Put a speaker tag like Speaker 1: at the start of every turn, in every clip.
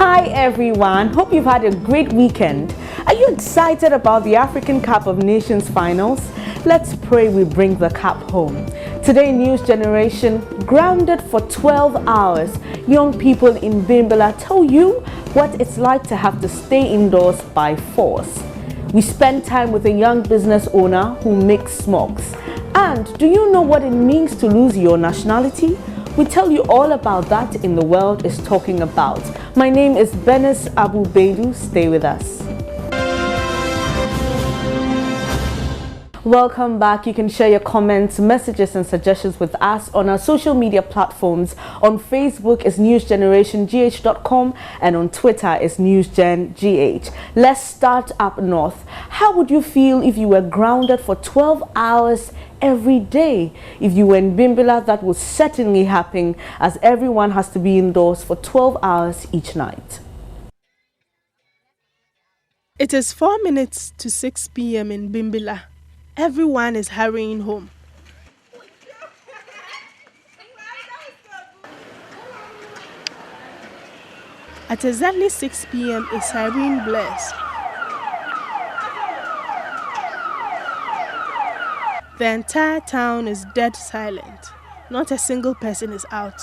Speaker 1: Hi everyone, hope you've had a great weekend. Are you excited about the African Cup of Nations finals? Let's pray we bring the cup home. Today, News Generation, grounded for 12 hours, young people in Bimbala tell you what it's like to have to stay indoors by force. We spend time with a young business owner who makes smokes. And do you know what it means to lose your nationality? We tell you all about that in The World is Talking About. My name is Benes Abu Beidu. Stay with us. Welcome back. You can share your comments, messages and suggestions with us on our social media platforms. On Facebook is newsgenerationgh.com and on Twitter is newsgengh. Let's start up north. How would you feel if you were grounded for 12 hours every day? If you were in Bimbala, that would certainly happen, as everyone has to be indoors for 12 hours each night.
Speaker 2: It is 4 minutes to 6 p.m. in Bimbala. Everyone is hurrying home. At exactly 6 p.m. a siren blares. The entire town is dead silent. Not a single person is out.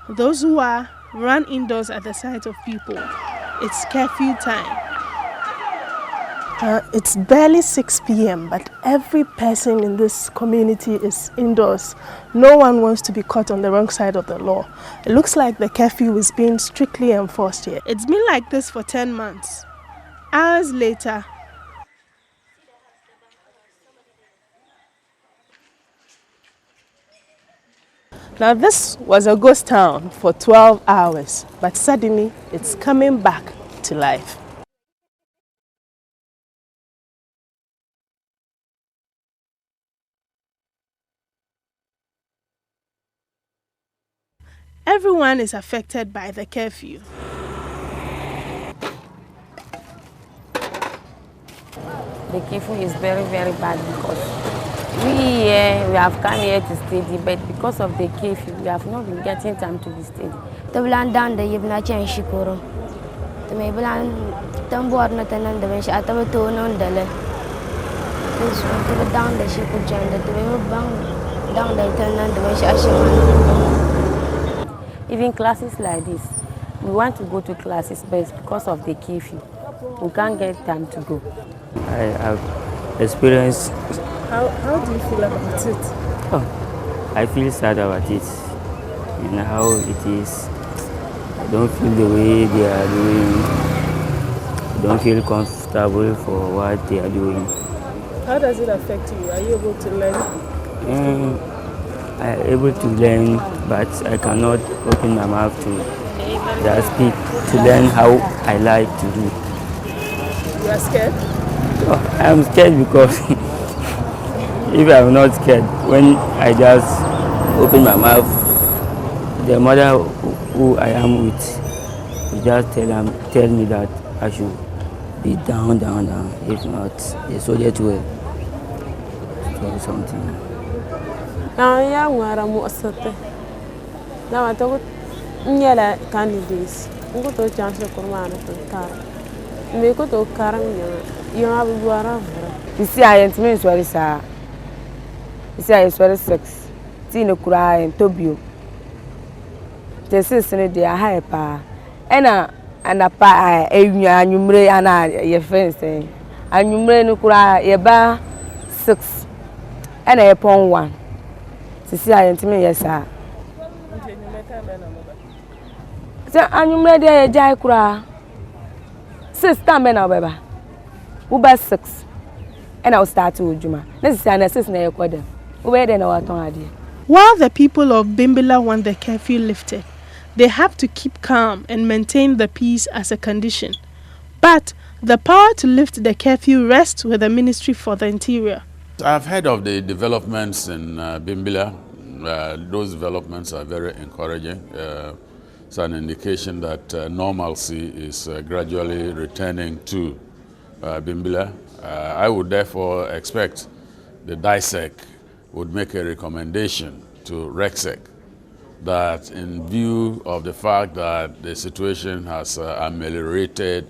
Speaker 2: Those who are run indoors at the sight of people. It's curfew time. It's barely 6 p.m. but every person in this community is indoors. No one wants to be caught on the wrong side of the law. It looks like the curfew is being strictly enforced here. It's been like this for 10 months. Hours later, now this was a ghost town for 12 hours, but suddenly it's coming back to life. Everyone is affected by the curfew.
Speaker 3: The curfew is very, very bad because we have come here to study, but because of the curfew, we have not been getting time to be study.
Speaker 4: The bland down the Yibna Chen Shikoro. The Mablan Tambor Natan the Mesh at the tone on the left. This one to the down the ship of gender, the way bang down the turn and the Mesh.
Speaker 3: Even classes like this, we want to go to classes, but because of the curfew, we can't get time to go.
Speaker 5: I have experienced.
Speaker 2: How do you feel about it?
Speaker 5: Oh, I feel sad about it. You know how it is. I don't feel the way they are doing. I don't feel comfortable for what they are doing.
Speaker 2: How does it affect you? Are you able to learn?
Speaker 5: I am able to learn, but I cannot open my mouth to just speak, to learn how I like to do.
Speaker 2: You are scared?
Speaker 5: Oh, I am scared because if I am not scared, when I just open my mouth, the mother who I am with will just tell me that I should be down. If not, the soldier will do something.
Speaker 6: Ya ngara mu asate na wata nyela candidates ngo to chance ko ma na to kar me ko to karam yo abu gwara
Speaker 3: Isi ayent me swari sa. Isi ayent swari 6. Ti ne kura en tobio. Te sesene de aha pa. Ena anapa enwa anwumre ana ye fence. Anwumre ne kura ye ba 6. Ena ye pon 1. Sisi ayentime yesa. Se anyumre de jai kura. 6 time na beba. Wo ba 6. And I'll start to Juma. This is na yekwada. Wo be na waton ade.
Speaker 2: While the people of Bimbala want the curfew lifted, they have to keep calm and maintain the peace as a condition. But the power to lift the curfew rests with the Ministry for the Interior.
Speaker 7: I've heard of the developments in Bimbala. Those developments are very encouraging. It's an indication that normalcy is gradually returning to Bimbala. I would therefore expect the DISEC would make a recommendation to RECSEC that in view of the fact that the situation has ameliorated,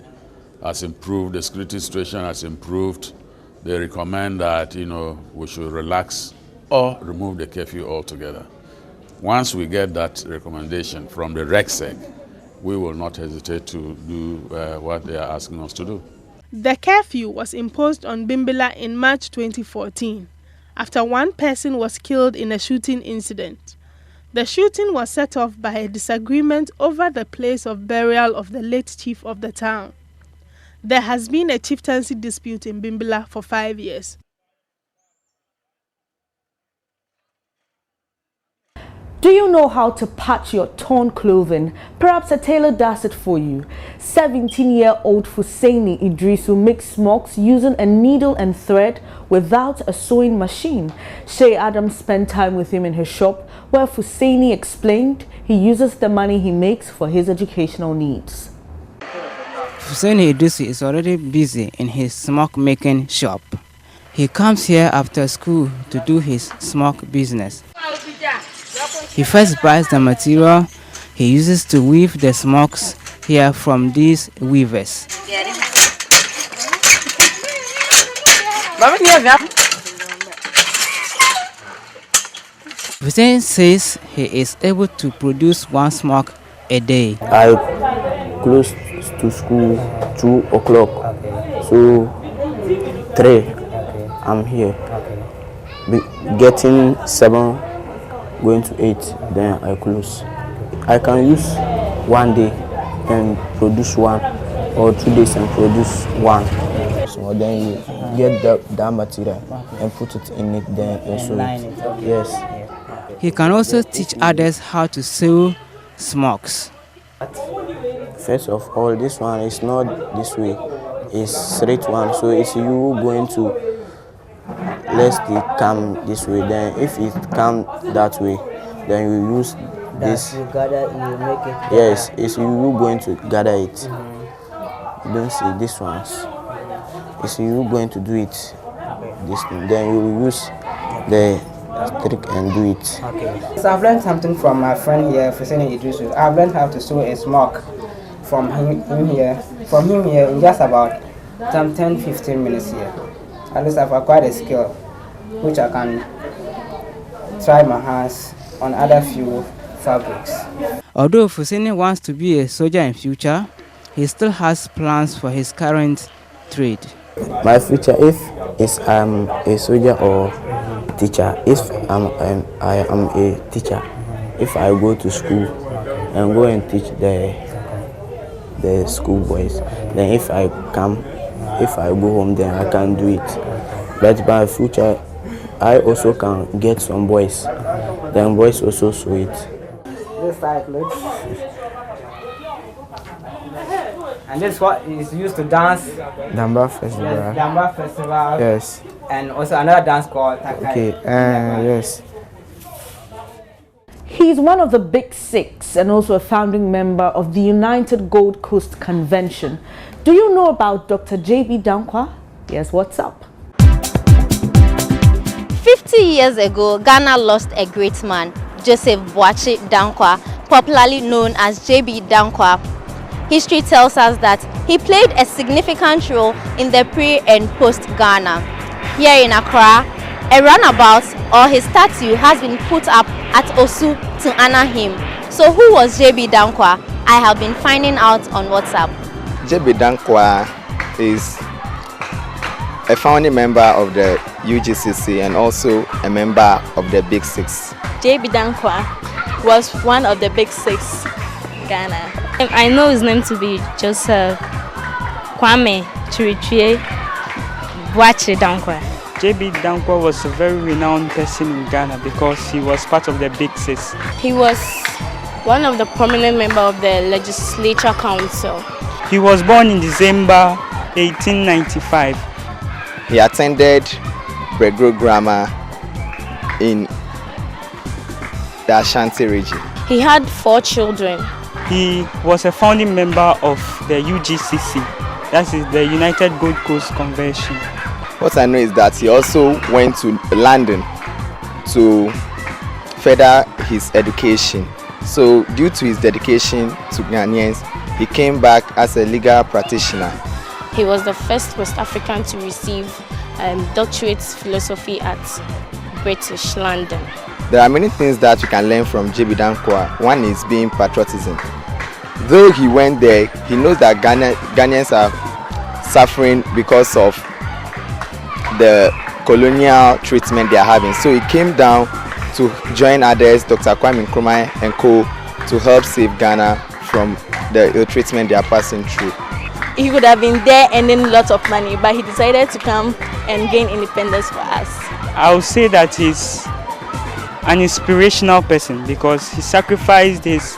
Speaker 7: has improved, the security situation has improved, they recommend that, we should relax or remove the curfew altogether. Once we get that recommendation from the RECSEC, we will not hesitate to do what they are asking us to do.
Speaker 2: The curfew was imposed on Bimbilla in March 2014 after one person was killed in a shooting incident. The shooting was set off by a disagreement over the place of burial of the late chief of the town. There has been a chieftaincy dispute in Bimbilla for 5 years.
Speaker 1: Do you know how to patch your torn clothing? Perhaps a tailor does it for you. 17-year-old Fusaini Idrisu makes smocks using a needle and thread without a sewing machine. Shay Adams spent time with him in his shop where Fusaini explained he uses the money he makes for his educational needs.
Speaker 8: Fusaini Idrisu is already busy in his smock making shop. He comes here after school to do his smock business. He first buys the material he uses to weave the smocks here from these weavers. Hussein says he is able to produce one smock a day.
Speaker 5: I close to school 2 o'clock, so 3 I'm here. Getting 7, going to 8, then I close. I can use 1 day and produce 1, or 2 days and produce 1. So then you get that material and put it in it, then and sew it. Yes.
Speaker 8: He can also teach others how to sew smocks.
Speaker 5: First of all, this one is not this way, it's straight one, so it's you going to let it come this way. Then if it come that way, then you use this.
Speaker 8: You gather, you make it.
Speaker 5: Yes, it's you going to gather it. You don't see this ones. It's you going to do it. This thing. Then you use the trick and do it.
Speaker 8: Okay. So I've learned something from my friend here, Fusaini Idrisu. I've learned how to sew a smock from him here in just about 10-15 minutes here. At least I've acquired a skill which I can try my hands on other few fabrics. Although Fusaini wants to be a soldier in future, he still has plans for his current trade.
Speaker 5: My future, if I'm a soldier or teacher, if I am a teacher, if I go to school and go and teach the school boys, then if I go home, then I can do it. But by future, I also can get some boys, then boys also sew it.
Speaker 8: This side looks. And this is what is used to dance.
Speaker 5: Damba Festival.
Speaker 8: Yes, Damba Festival.
Speaker 5: Yes.
Speaker 8: And also another dance called Takai.
Speaker 5: Okay. Yes.
Speaker 1: He's one of the Big Six and also a founding member of the United Gold Coast Convention. Do you know about Dr. J.B. Dankwa? Yes, what's up?
Speaker 9: 50 years ago, Ghana lost a great man, Joseph Boachi Dankwa, popularly known as J.B. Dankwa. History tells us that he played a significant role in the pre- and post-Ghana. Here in Accra, a runabout or his statue has been put up at Osu to honor him. So who was J.B. Dankwa? I have been finding out on WhatsApp.
Speaker 10: J.B. Dankwa is a founding member of the UGCC and also a member of the Big Six.
Speaker 11: J.B. Dankwa was one of the Big Six Ghana. I know his name to be Joseph Kwame Chiritue Boachi Dankwa.
Speaker 12: J.B. Dankwa was a very renowned person in Ghana because he was part of the Big Six.
Speaker 11: He was one of the prominent members of the Legislature Council.
Speaker 12: He was born in December 1895.
Speaker 10: He attended Bregro Grammar in the Ashanti region.
Speaker 11: He had 4 children.
Speaker 12: He was a founding member of the UGCC, that is the United Gold Coast Convention.
Speaker 10: What I know is that he also went to London to further his education. So due to his dedication to Ghanaians, he came back as a legal practitioner.
Speaker 11: He was the first West African to receive doctorate philosophy at British London.
Speaker 10: There are many things that we can learn from J.B. Danquah. One is being patriotism. Though he went there, he knows that Ghanaians are suffering because of the colonial treatment they are having. So he came down to join others, Dr. Kwame Nkrumah and co, to help save Ghana from the ill treatment they are passing through.
Speaker 11: He could have been there earning lots of money, but he decided to come and gain independence for us.
Speaker 12: I would say that he's an inspirational person because he sacrificed his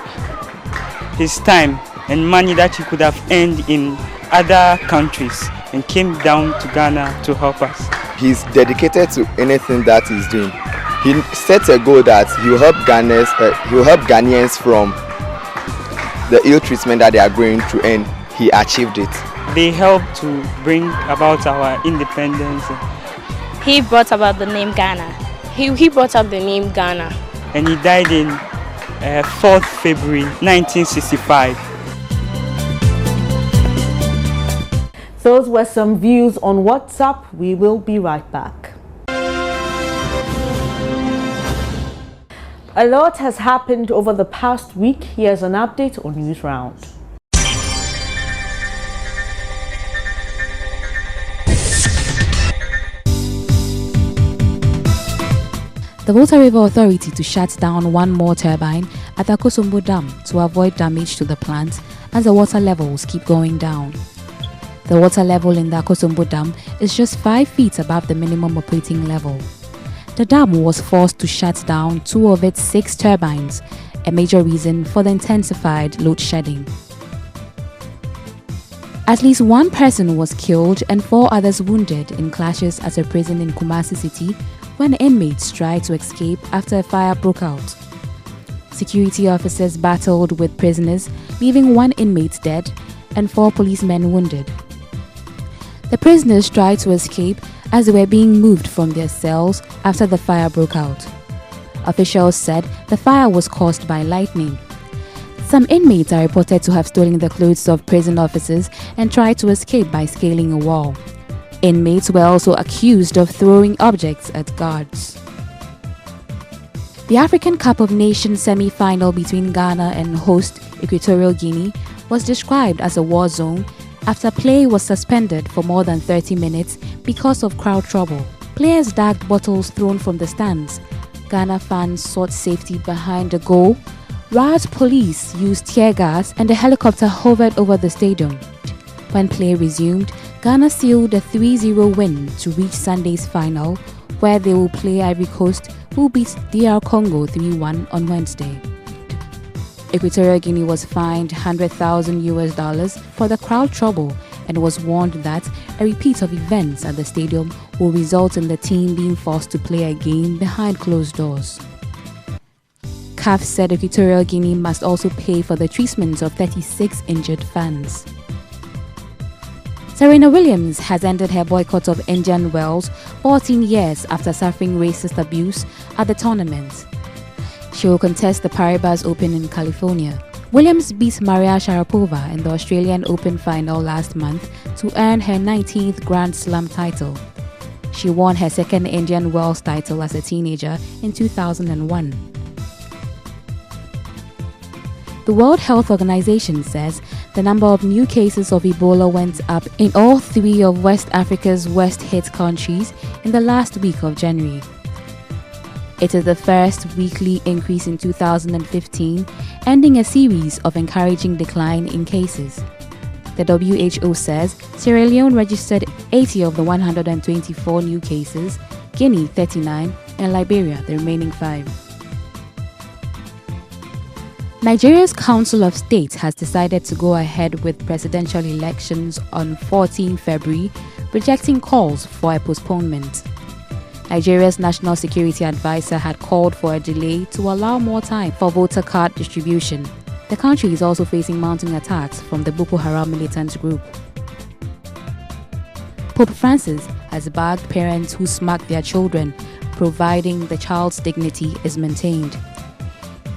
Speaker 12: time and money that he could have earned in other countries and came down to Ghana to help us.
Speaker 10: He's dedicated to anything that he's doing. He set a goal that he will help Ghanaians from the ill treatment that they are going through, and he achieved it.
Speaker 12: They helped to bring about our independence.
Speaker 11: He brought about the name Ghana. He brought up the name Ghana.
Speaker 12: And he died in 4th February 1965.
Speaker 1: Those were some views on WhatsApp. We will be right back. A lot has happened over the past week. Here's an update on News Round.
Speaker 13: The Volta River Authority to shut down one more turbine at the Akosombo Dam to avoid damage to the plant as the water levels keep going down. The water level in the Akosombo Dam is just 5 feet above the minimum operating level. The dam was forced to shut down 2 of its 6 turbines, a major reason for the intensified load shedding. At least 1 person was killed and 4 others wounded in clashes at a prison in Kumasi City when inmates tried to escape after a fire broke out. Security officers battled with prisoners, leaving 1 inmate dead and 4 policemen wounded. The prisoners tried to escape as they were being moved from their cells after the fire broke out. Officials said the fire was caused by lightning. Some inmates are reported to have stolen the clothes of prison officers and tried to escape by scaling a wall. Inmates were also accused of throwing objects at guards. The African Cup of Nations semi-final between Ghana and host Equatorial Guinea was described as a war zone after play was suspended for more than 30 minutes because of crowd trouble. Players dug bottles thrown from the stands. Ghana fans sought safety behind the goal. Riot police used tear gas and a helicopter hovered over the stadium. When play resumed, Ghana sealed a 3-0 win to reach Sunday's final, where they will play Ivory Coast, who beat DR Congo 3-1 on Wednesday. Equatorial Guinea was fined $100,000 for the crowd trouble and was warned that a repeat of events at the stadium will result in the team being forced to play a game behind closed doors. CAF said Equatorial Guinea must also pay for the treatment of 36 injured fans. Serena Williams has ended her boycott of Indian Wells 14 years after suffering racist abuse at the tournament. She will contest the Paribas Open in California. Williams beat Maria Sharapova in the Australian Open final last month to earn her 19th Grand Slam title. She won her second Indian Wells title as a teenager in 2001. The World Health Organization says the number of new cases of Ebola went up in all 3 of West Africa's worst-hit countries in the last week of January. It is the first weekly increase in 2015, ending a series of encouraging decline in cases. The WHO says Sierra Leone registered 80 of the 124 new cases, Guinea 39, and Liberia the remaining 5. Nigeria's Council of State has decided to go ahead with presidential elections on 14 February, rejecting calls for a postponement. Nigeria's National Security Advisor had called for a delay to allow more time for voter card distribution. The country is also facing mounting attacks from the Boko Haram militant group. Pope Francis has bagged parents who smack their children, providing the child's dignity is maintained.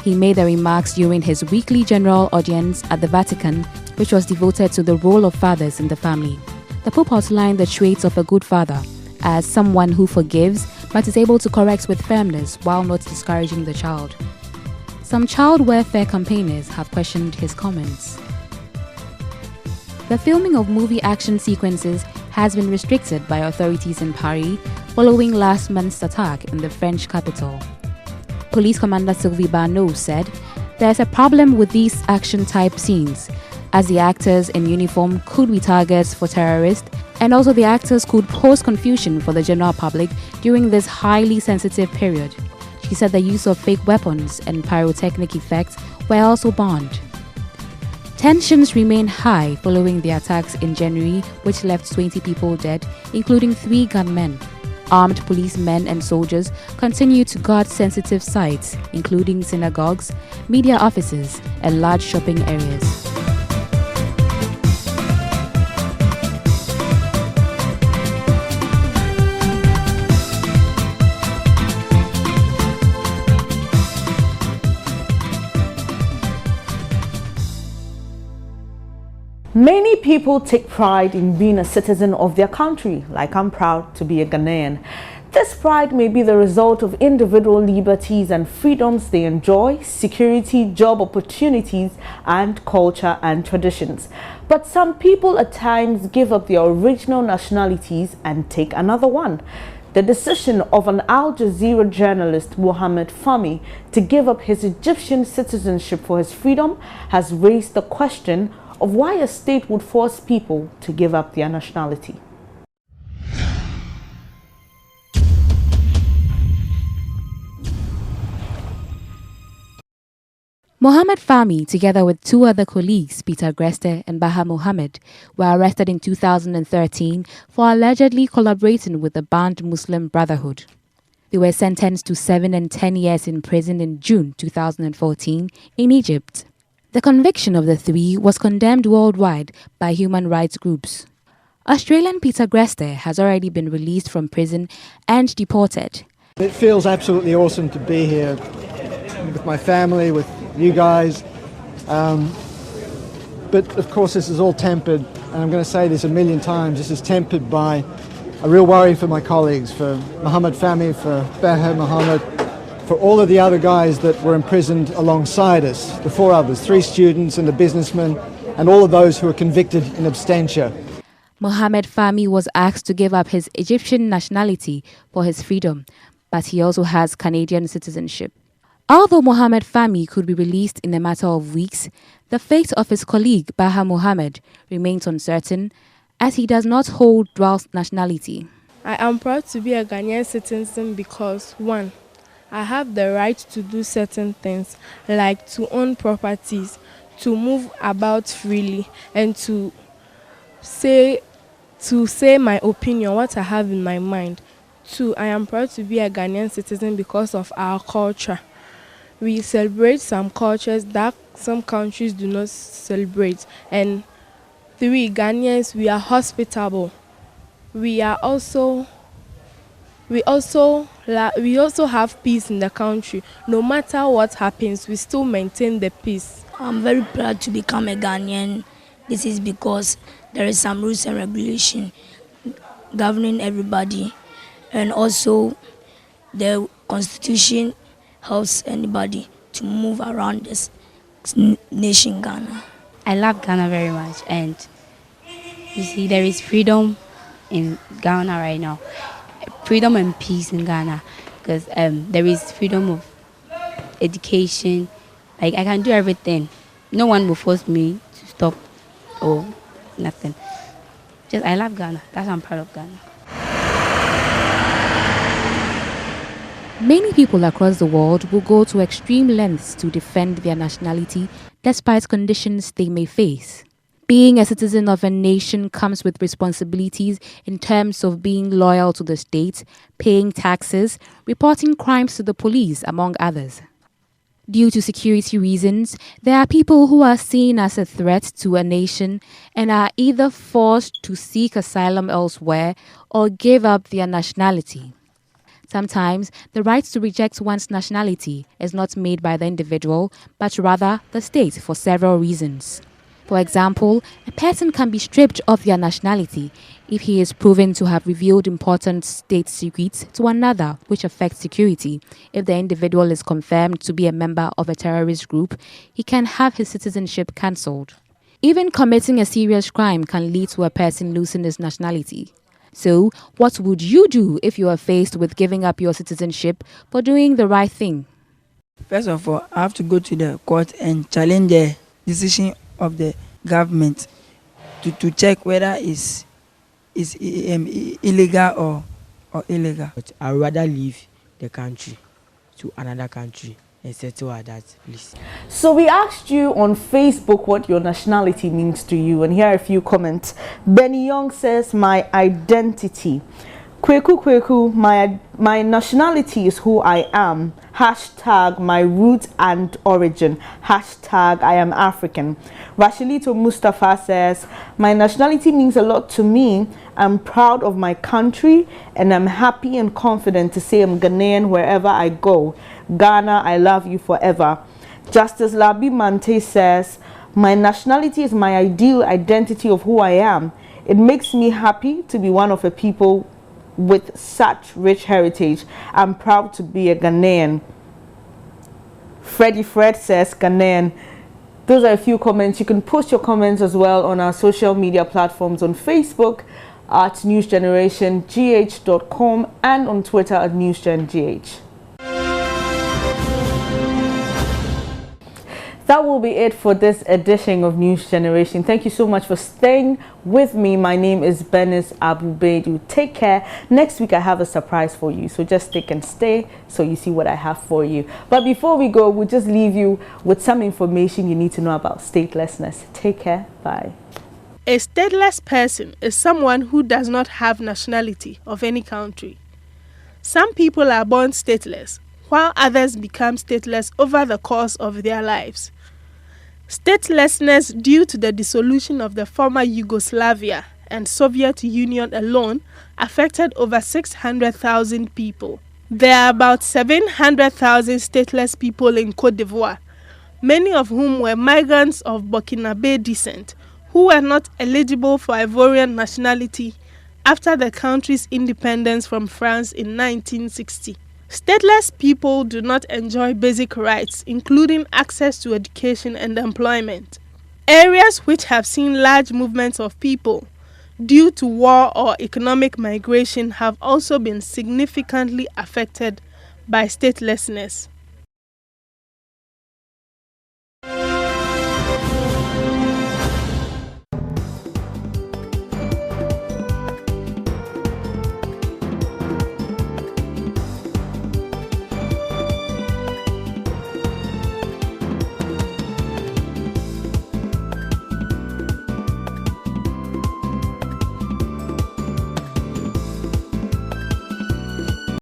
Speaker 13: He made the remarks during his weekly general audience at the Vatican, which was devoted to the role of fathers in the family. The Pope outlined the traits of a good father as someone who forgives but is able to correct with firmness while not discouraging the child. Some child welfare campaigners have questioned his comments. The filming of movie action sequences has been restricted by authorities in Paris following last month's attack in the French capital. Police Commander Sylvie Barneau said, "There's a problem with these action-type scenes, as the actors in uniform could be targets for terrorists, and also the actors could pose confusion for the general public during this highly sensitive period." She said the use of fake weapons and pyrotechnic effects were also banned. Tensions remain high following the attacks in January, which left 20 people dead, including 3 gunmen. Armed policemen and soldiers continue to guard sensitive sites, including synagogues, media offices, and large shopping areas.
Speaker 1: Many people take pride in being a citizen of their country, like I'm proud to be a Ghanaian. This pride may be the result of individual liberties and freedoms they enjoy, security, job opportunities, and culture and traditions. But some people at times give up their original nationalities and take another one. The decision of an Al Jazeera journalist, Mohammed Fahmy, to give up his Egyptian citizenship for his freedom has raised the question of why a state would force people to give up their nationality.
Speaker 13: Mohammed Fahmy, together with 2 other colleagues, Peter Greste and Baha Mohammed, were arrested in 2013 for allegedly collaborating with the banned Muslim Brotherhood. They were sentenced to 7 and 10 years in prison in June 2014 in Egypt. The conviction of the 3 was condemned worldwide by human rights groups. Australian Peter Greste has already been released from prison and deported.
Speaker 14: It feels absolutely awesome to be here with my family, with you guys. But of course this is all tempered, and I'm going to say this a million times, this is tempered by a real worry for my colleagues, for Mohammed Fahmy, for Baha Mohammed, for all of the other guys that were imprisoned alongside us, the 4 others, 3 students and a businessman, and all of those who were convicted in absentia.
Speaker 13: Mohammed Fahmy was asked to give up his Egyptian nationality for his freedom, but he also has Canadian citizenship. Although Mohammed Fahmy could be released in a matter of weeks, the fate of his colleague Baha Mohammed remains uncertain, as he does not hold dual nationality.
Speaker 15: I am proud to be a Ghanaian citizen because 1. I have the right to do certain things, like to own properties, to move about freely, and to say my opinion, what I have in my mind. 2. I am proud to be a Ghanaian citizen because of our culture. We celebrate some cultures that some countries do not celebrate. And 3. Ghanaians, we are hospitable. We also have peace in the country. No matter what happens, we still maintain the peace.
Speaker 16: I'm very proud to become a Ghanaian. This is because there is some rules and regulation governing everybody, and also the constitution helps anybody to move around this nation, Ghana.
Speaker 17: I love Ghana very much, and you see there is freedom in Ghana right now. Freedom and peace in Ghana, because there is freedom of education. Like, I can do everything. No one will force me to stop or nothing. Just, I love Ghana. That's why I'm proud of Ghana.
Speaker 13: Many people across the world will go to extreme lengths to defend their nationality despite conditions they may face. Being a citizen of a nation comes with responsibilities in terms of being loyal to the state, paying taxes, reporting crimes to the police, among others. Due to security reasons, there are people who are seen as a threat to a nation and are either forced to seek asylum elsewhere or give up their nationality. Sometimes, the right to reject one's nationality is not made by the individual, but rather the state for several reasons. For example, a person can be stripped of their nationality if he is proven to have revealed important state secrets to another, which affects security. If the individual is confirmed to be a member of a terrorist group, he can have his citizenship cancelled. Even committing a serious crime can lead to a person losing his nationality. So, what would you do if you are faced with giving up your citizenship for doing the right thing?
Speaker 18: First of all, I have to go to the court and challenge the decision of the government to check whether it's illegal or illegal.
Speaker 19: But I would rather leave the country to another country and settle at that place.
Speaker 1: So we asked you on Facebook what your nationality means to you, and here are a few comments. Benny Young says, my identity. Kweku, my nationality is who I am. Hashtag my root and origin. Hashtag I am African. Rashilito Mustafa says, my nationality means a lot to me. I'm proud of my country and I'm happy and confident to say I'm Ghanaian wherever I go. Ghana, I love you forever. Justice Labi Mante says, my nationality is my ideal identity of who I am. It makes me happy to be one of the people with such rich heritage. I'm proud to be a Ghanaian. Freddie Fred says Ghanaian. Those are a few comments. You can post your comments as well on our social media platforms on Facebook at newsgenerationgh.com and on Twitter at newsgengh. That will be it for this edition of News Generation. Thank you so much for staying with me. My name is Benis Abubedu. Take care. Next week I have a surprise for you, so just stick and stay so you see what I have for you. But before we go, we'll just leave you with some information you need to know about statelessness. Take care. Bye.
Speaker 2: A stateless person is someone who does not have nationality of any country. Some people are born stateless, while others become stateless over the course of their lives. Statelessness due to the dissolution of the former Yugoslavia and Soviet Union alone affected over 600,000 people. There are about 700,000 stateless people in Côte d'Ivoire, many of whom were migrants of Burkinabe descent who were not eligible for Ivorian nationality after the country's independence from France in 1960. Stateless people do not enjoy basic rights, including access to education and employment. Areas which have seen large movements of people due to war or economic migration have also been significantly affected by statelessness.